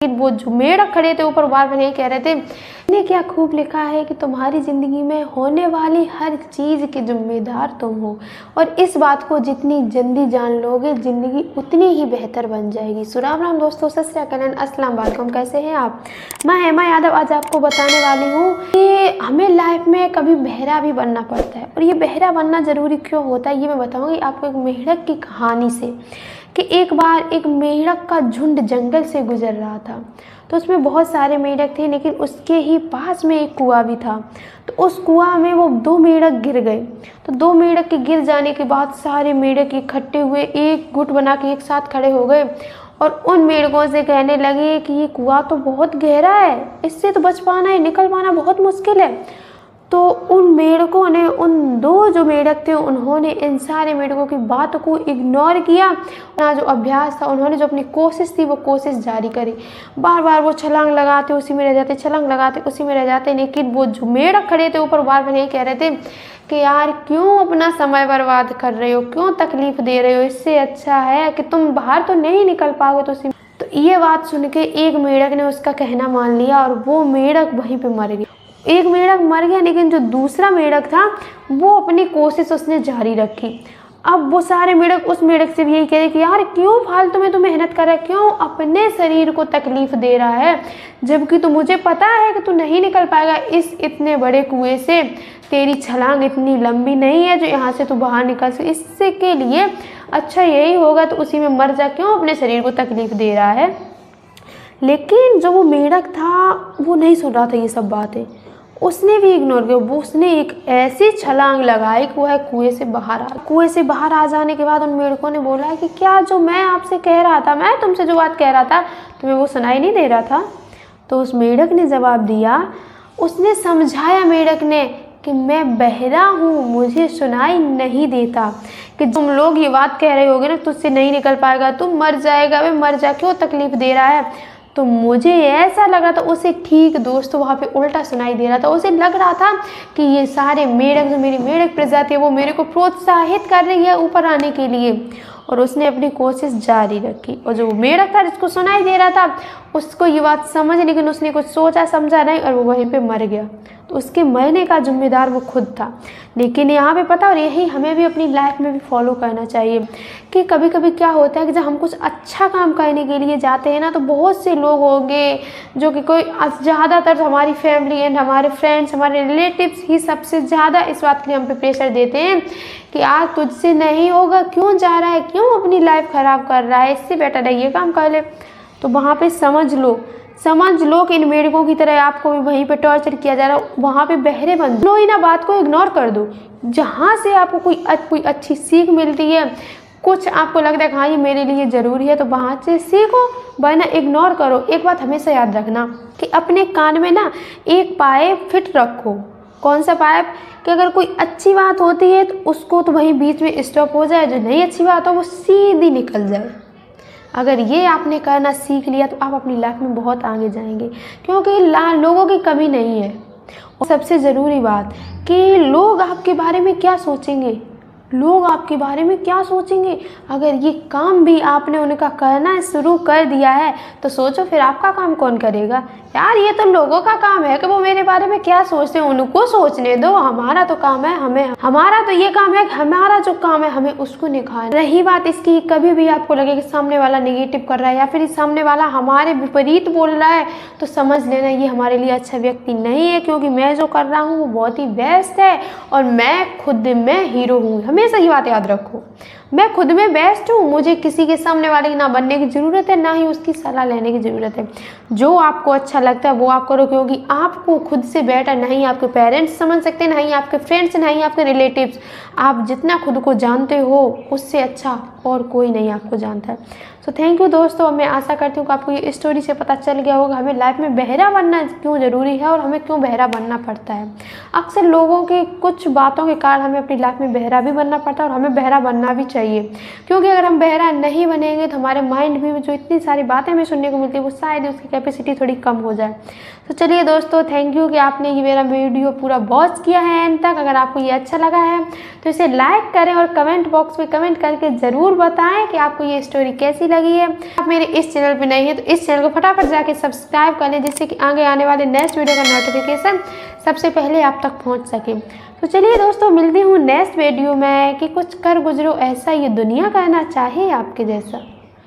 वो जो मेढक खड़े थे ऊपर बार बार यही कह रहे थे, ने क्या खूब लिखा है कि तुम्हारी ज़िंदगी में होने वाली हर चीज़ के जिम्मेदार तुम हो, और इस बात को जितनी जल्दी जान लोगे ज़िंदगी उतनी ही बेहतर बन जाएगी। सो राम राम दोस्तों, सत श्री अकाल, अस्सलाम वालेकुम। कैसे हैं आप? मैं हेमा यादव आज आपको बताने वाली हूँ कि हमें लाइफ में कभी बहरा भी बनना पड़ता है, और ये बहरा बनना ज़रूरी क्यों होता है ये मैं बताऊँगी आपको एक मेढक की कहानी से। कि एक बार एक मेढक का झुंड जंगल से गुजर रहा था, तो उसमें बहुत सारे मेढक थे, लेकिन उसके ही पास में एक कुआं भी था। तो उस कुआं में वो 2 मेढक गिर गए। तो 2 मेढक के गिर जाने के बाद सारे मेढक इकट्ठे हुए एक गुट बना के एक साथ खड़े हो गए और उन मेढकों से कहने लगे कि ये कुआं तो बहुत गहरा है, इससे तो बच पाना है, निकल पाना बहुत मुश्किल है। तो उन मेढकों ने, उन 2 जो मेढक थे, उन्होंने इन सारे मेढकों की बात को इग्नोर किया। अपना जो अभ्यास था, उन्होंने जो अपनी कोशिश थी वो कोशिश जारी करी। बार बार वो छलांग लगाते उसी में रह जाते, छलांग लगाते उसी में रह जाते, लेकिन वो जो मेढक खड़े थे ऊपर बार बार यही कह रहे थे कि यार क्यों अपना समय बर्बाद कर रहे हो, क्यों तकलीफ दे रहे हो, इससे अच्छा है कि तुम बाहर तो नहीं निकल पाओगे। तो ये बात सुन के एक मेढक ने उसका कहना मान लिया और वो मेढक वहीं पे मर गया। एक मेढक मर गया, लेकिन जो दूसरा मेढक था वो अपनी कोशिश उसने जारी रखी। अब वो सारे मेढक उस मेढक से भी यही कह रहे कि यार क्यों फालतू में तू मेहनत कर रहा है, क्यों अपने शरीर को तकलीफ दे रहा है, जबकि तो मुझे पता है कि तू नहीं निकल पाएगा इस इतने बड़े कुएं से, तेरी छलांग इतनी लंबी नहीं है जो यहाँ से तू बाहर निकल सके, इससे के लिए अच्छा यही होगा तो उसी में मर जा, क्यों अपने शरीर को तकलीफ दे रहा है। लेकिन जो वो मेढक था वो नहीं सुन रहा था ये सब बातें, उसने भी इग्नोर किया। वो उसने एक ऐसी छलांग लगाई कि वह कुएं से बाहर आ जाने के बाद उन मेढकों ने बोला कि क्या जो मैं आपसे कह रहा था, मैं तुमसे जो बात कह रहा था तुम्हें वो सुनाई नहीं दे रहा था? तो उस मेढक ने जवाब दिया, उसने समझाया मेढक ने कि मैं बहरा हूँ, मुझे सुनाई नहीं देता, कि तुम लोग ये बात कह रहे होगे ना तुझसे नहीं निकल पाएगा, तुम मर जाएगा, वे मर जा, क्यों तकलीफ दे रहा है। तो मुझे ऐसा लगा था उसे, ठीक दोस्तों वहाँ पे उल्टा सुनाई दे रहा था। उसे लग रहा था कि ये सारे मेढक, जो मेरी मेढक प्रजाति है, वो मेरे को प्रोत्साहित कर रही है ऊपर आने के लिए, और उसने अपनी कोशिश जारी रखी। और जो मेढक था जिसको सुनाई दे रहा था उसको ये बात समझ, लेकिन उसने कुछ सोचा समझा नहीं और वो वहीं पे मर गया। तो उसके मरने का जिम्मेदार वो खुद था। लेकिन यहाँ पे पता, और यही हमें भी अपनी लाइफ में भी फॉलो करना चाहिए कि कभी कभी क्या होता है कि जब हम कुछ अच्छा काम करने के लिए जाते हैं ना, तो बहुत से लोग होंगे जो कि कोई, ज़्यादातर हमारी फैमिली एंड हमारे फ्रेंड्स, हमारे रिलेटिव्स ही सबसे ज़्यादा इस बात के लिए हम पे प्रेशर देते हैं कि आज तुझसे नहीं होगा, क्यों जा रहा है, क्यों अपनी लाइफ ख़राब कर रहा है, इससे बेटर है ये काम कर ले। तो वहाँ पे समझ लो कि इन मेढकों की तरह आपको भी वहीं पे टॉर्चर किया जा रहा है, वहाँ पे बहरे बन लो ही ना, बात को इग्नोर कर दो। जहाँ से आपको कोई अच्छी सीख मिलती है, कुछ आपको लगता है कि हाँ ये मेरे लिए ज़रूरी है, तो वहाँ से सीखो, वरना इग्नोर करो। एक बात हमेशा याद रखना कि अपने कान में ना एक पाइप फिट रखो। कौन सा पाइप? कि अगर कोई अच्छी बात होती है तो उसको तो वहीं बीच में स्टॉप हो जाए, जो नहीं अच्छी बात हो वो सीधी निकल जाए। अगर ये आपने करना सीख लिया तो आप अपनी लाइफ में बहुत आगे जाएंगे, क्योंकि लोगों की कमी नहीं है। और सबसे ज़रूरी बात कि लोग आपके बारे में क्या सोचेंगे, अगर ये काम भी आपने उनका करना शुरू कर दिया है तो सोचो फिर आपका काम कौन करेगा। यार ये तो लोगों का काम है कि वो मेरे बारे में क्या सोचते हैं, उनको सोचने दो। हमारा तो काम है, हमारा तो ये काम है कि हमारा जो काम है हमें उसको निखारना। रही बात इसकी, कभी भी आपको लगे कि सामने वाला नेगेटिव कर रहा है या फिर सामने वाला हमारे विपरीत बोल रहा है, तो समझ लेना ये हमारे लिए अच्छा व्यक्ति नहीं है, क्योंकि मैं जो कर रहा हूँ वो बहुत ही बेस्ट है और मैं खुद में हीरो हूँ। हमेशा ये बात याद रखो, मैं खुद में बेस्ट हूँ, मुझे किसी के सामने वाले की ना बनने की ज़रूरत है, ना ही उसकी सलाह लेने की ज़रूरत है। जो आपको अच्छा लगता है वो आप करो, क्योंकि आपको खुद से बेटर नहीं आपके पेरेंट्स समझ सकते, नहीं आपके फ्रेंड्स, नहीं आपके रिलेटिव्स। आप जितना खुद को जानते हो उससे अच्छा और कोई नहीं आपको जानता है। सो थैंक यू दोस्तों, मैं आशा करती हूँ कि आपको ये स्टोरी से पता चल गया होगा हमें लाइफ में बहरा बनना क्यों ज़रूरी है और हमें क्यों बहरा बनना पड़ता है। अक्सर लोगों के कुछ बातों के कारण हमें अपनी लाइफ में बहरा भी बनना पड़ता है और हमें बहरा बनना भी चाहिए, क्योंकि अगर हम बहरा नहीं बनेंगे तो हमारे माइंड में जो इतनी सारी बातें हमें सुनने को मिलती है वो शायद उसकी कैपेसिटी थोड़ी कम हो जाए। तो चलिए दोस्तों, थैंक यू कि आपने ये मेरा वीडियो पूरा वॉच किया है एंड तक। अगर आपको ये अच्छा लगा है तो इसे लाइक करें और कमेंट बॉक्स में कमेंट करके ज़रूर बताएं कि आपको ये स्टोरी कैसी लगी। लगी है। आप मेरे इस चैनल पे नए हैं तो इस चैनल को फटाफट जाके सब्सक्राइब कर लें, जिससे कि आगे आने वाले नेक्स्ट वीडियो का नोटिफिकेशन सबसे पहले आप तक पहुंच सके। तो चलिए दोस्तों, मिलती हूँ नेक्स्ट वीडियो में कि कुछ कर गुजरो ऐसा ये दुनिया कहना चाहे आपके जैसा।